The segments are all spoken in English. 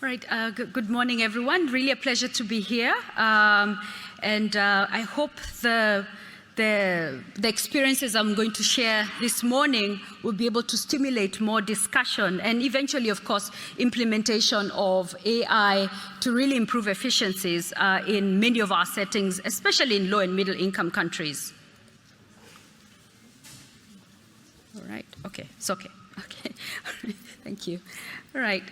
Right. Good morning, everyone. Really a pleasure to be here. I hope the experiences I'm going to share this morning will be able to stimulate more discussion and eventually, of course, implementation of AI to really improve efficiencies in many of our settings, especially in low and middle income countries. All right. Okay. It's okay. Okay. Thank you. All right.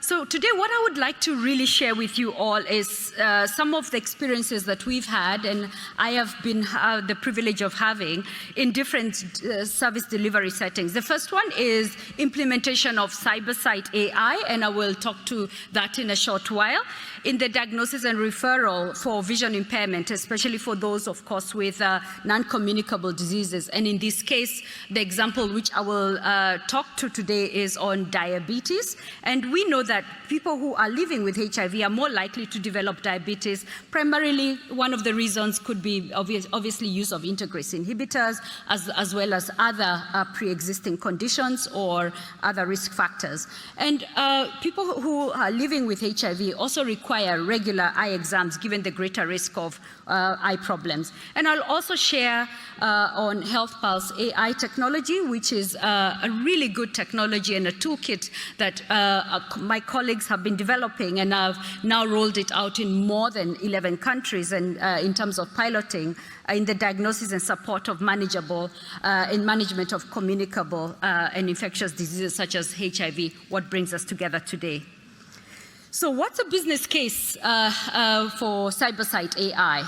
So today what I would like to really share with you all is some of the experiences that we've had and I have been the privilege of having in different service delivery settings. The first one is implementation of CyberSight AI, and I will talk to that in a short while, in the diagnosis and referral for vision impairment, especially for those, of course, with non-communicable diseases. And in this case, the example which I will talk to today is on diabetes. And we know that people who are living with HIV are more likely to develop diabetes. Primarily, one of the reasons could be obviously use of integrase inhibitors, as well as other pre-existing conditions or other risk factors. And people who are living with HIV also require regular eye exams, given the greater risk of eye problems. And I'll also share on Health Pulse AI technology, which is a really good technology and a toolkit that my colleagues have been developing, and I've now rolled it out in more than 11 countries, and in terms of piloting in the diagnosis and support of management of communicable and infectious diseases such as HIV, what brings us together today. So what's a business case for CyberSight AI?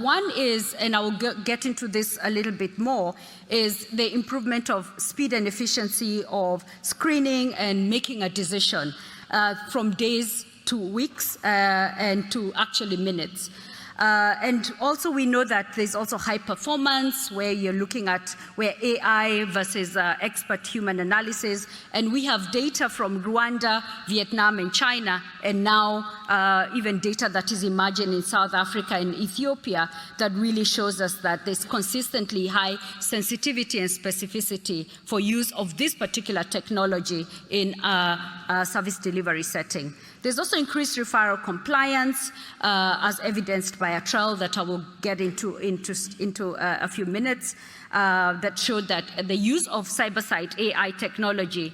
One is, and I will get into this a little bit more, is the improvement of speed and efficiency of screening and making a decision from days to weeks and to actually minutes. And also we know that there's also high performance where you're looking at where AI versus expert human analysis. And we have data from Rwanda, Vietnam, and China, and now even data that is emerging in South Africa and Ethiopia that really shows us that there's consistently high sensitivity and specificity for use of this particular technology in a service delivery setting. There's also increased referral compliance, as evidenced by a trial that I will get into a few minutes, that showed that the use of CyberSight AI technology,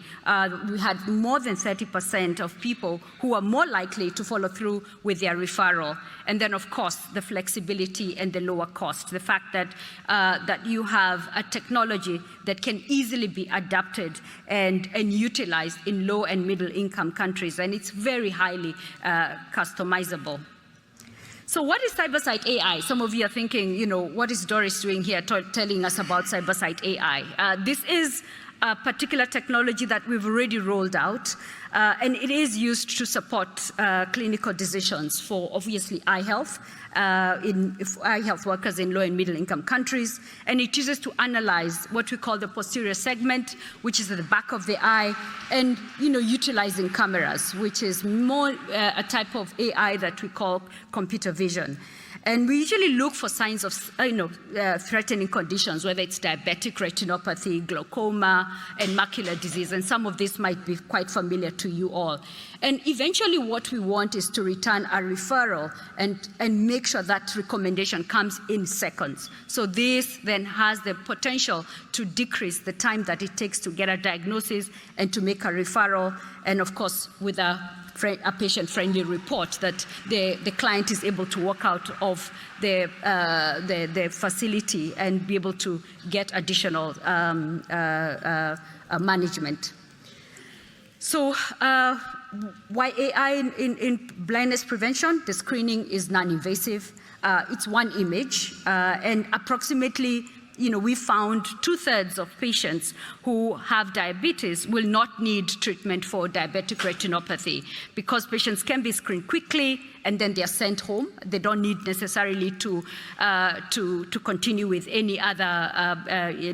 we had more than 30% of people who are more likely to follow through with their referral. And then, of course, the flexibility and the lower cost, the fact that, that you have a technology that can easily be adapted and utilized in low and middle income countries, and it's very highly customizable. So what is CyberSight AI? Some of you are thinking, you know, what is Doris doing here telling us about CyberSight AI? This is a particular technology that we've already rolled out, and it is used to support clinical decisions for obviously eye health, eye health workers in low and middle income countries, and it uses to analyze what we call the posterior segment, which is at the back of the eye, and utilizing cameras, which is more a type of AI that we call computer vision. And we usually look for signs of threatening conditions, whether it's diabetic retinopathy, glaucoma, and macular disease, and some of this might be quite familiar to you all. And eventually what we want is to return a referral and make sure that recommendation comes in seconds. So this then has the potential to decrease the time that it takes to get a diagnosis and to make a referral, and of course with a patient-friendly report that the client is able to walk out of the facility and be able to get additional management. So why AI in blindness prevention? The screening is non-invasive. It's one image, and approximately we found 2/3 of patients who have diabetes will not need treatment for diabetic retinopathy because patients can be screened quickly and then they're sent home. They don't need necessarily to continue with any other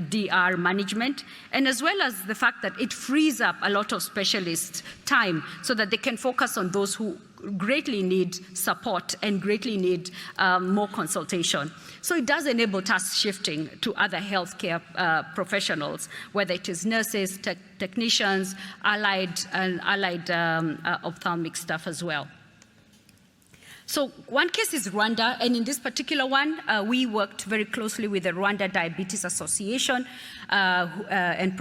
DR management. And as well as the fact that it frees up a lot of specialist time so that they can focus on those who greatly need support and greatly need more consultation. So it does enable task shifting to other healthcare professionals, whether it is nurses, technicians, allied ophthalmic staff as well. So one case is Rwanda, and in this particular one, we worked very closely with the Rwanda Diabetes Association and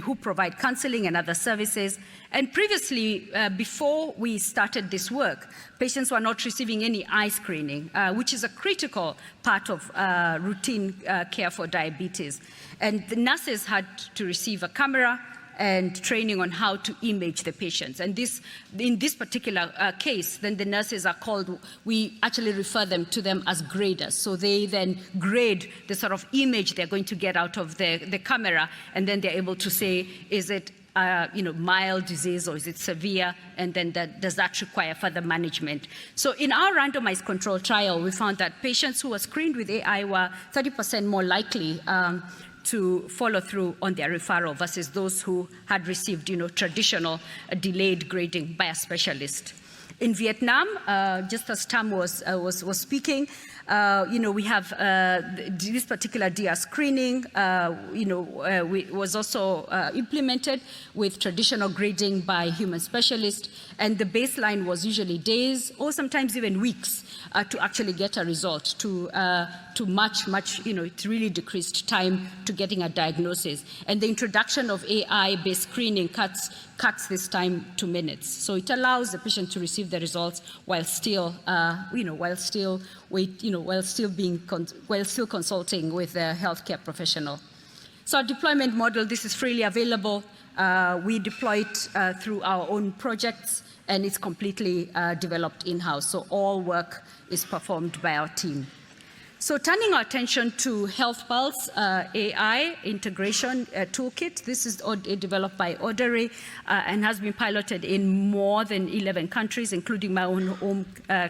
who provide counseling and other services. And previously, before we started this work, patients were not receiving any eye screening, which is a critical part of routine care for diabetes. And the nurses had to receive a camera and training on how to image the patients. And in this particular case, then the nurses are called, we actually refer to them as graders. So they then grade the sort of image they're going to get out of the camera, and then they're able to say, is it mild disease or is it severe, and then does that require further management? So in our randomized control trial, we found that patients who were screened with AI were 30% more likely to follow through on their referral versus those who had received, traditional delayed grading by a specialist. In Vietnam, just as Tam was speaking, we have this particular DR screening, was also implemented with traditional grading by human specialists, and the baseline was usually days or sometimes even weeks to actually get a result, to much, it really decreased time to getting a diagnosis. And the introduction of AI-based screening cuts this time to minutes. So it allows the patient to receive the results while still, while still consulting with a healthcare professional. So our deployment model, this is freely available. We deploy it through our own projects, and it's completely developed in-house. So all work is performed by our team. So turning our attention to Health Pulse AI integration toolkit, this is developed by Odere and has been piloted in more than 11 countries, including my own home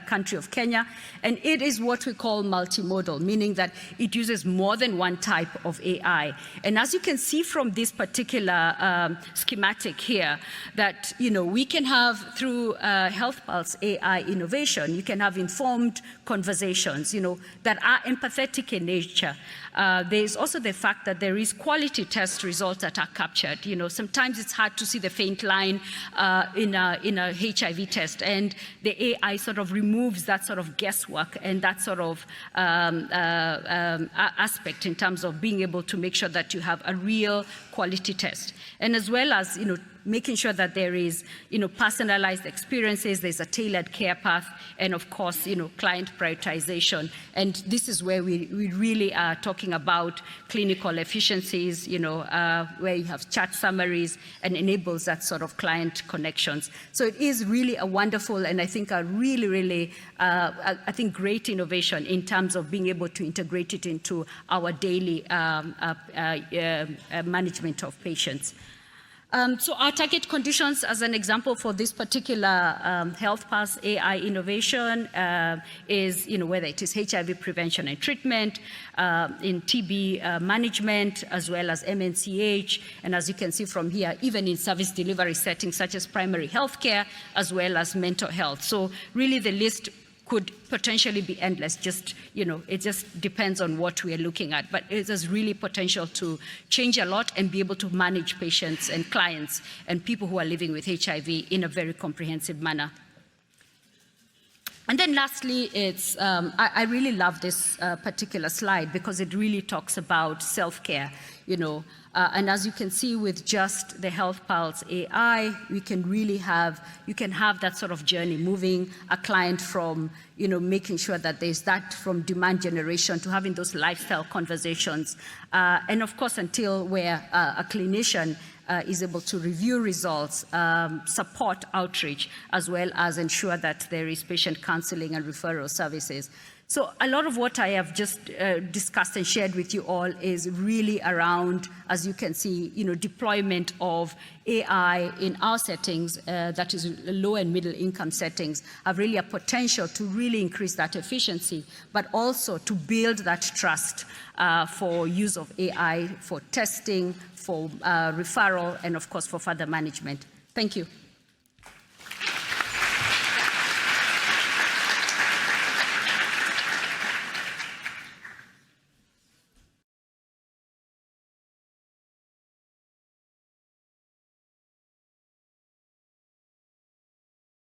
country of Kenya. And it is what we call multimodal, meaning that it uses more than one type of AI. And as you can see from this particular schematic here, that we can have through Health Pulse AI innovation, you can have informed conversations, that are empathetic in nature. There is also the fact that there is quality test results that are captured. Sometimes it's hard to see the faint line in a HIV test, and the AI sort of removes that sort of guesswork and that sort of aspect in terms of being able to make sure that you have a real quality test. And as well as, making sure that there is, personalized experiences, there's a tailored care path, and of course, client prioritization. And this is where we really are talking about clinical efficiencies, where you have chat summaries and enables that sort of client connections. So it is really a wonderful, and I think a really, great innovation in terms of being able to integrate it into our daily management of patients. So our target conditions, as an example for this particular Health Pulse AI innovation, is whether it is HIV prevention and treatment, in TB management, as well as MNCH, and as you can see from here, even in service delivery settings such as primary health care, as well as mental health. So really the list could potentially be endless, it just depends on what we are looking at. But it has really potential to change a lot and be able to manage patients and clients and people who are living with HIV in a very comprehensive manner. And then lastly, it's, I really love this particular slide because it really talks about self-care, and as you can see with just the Health Pulse AI, you can have that sort of journey, moving a client from, making sure that there's that from demand generation to having those lifestyle conversations. And of course, until where a clinician is able to review results, support outreach, as well as ensure that there is patient counseling and referral services. So a lot of what I have just discussed and shared with you all is really around, as you can see, deployment of AI in our settings, that is low and middle income settings, have really a potential to really increase that efficiency, but also to build that trust for use of AI, for testing, for referral, and of course for further management. Thank you.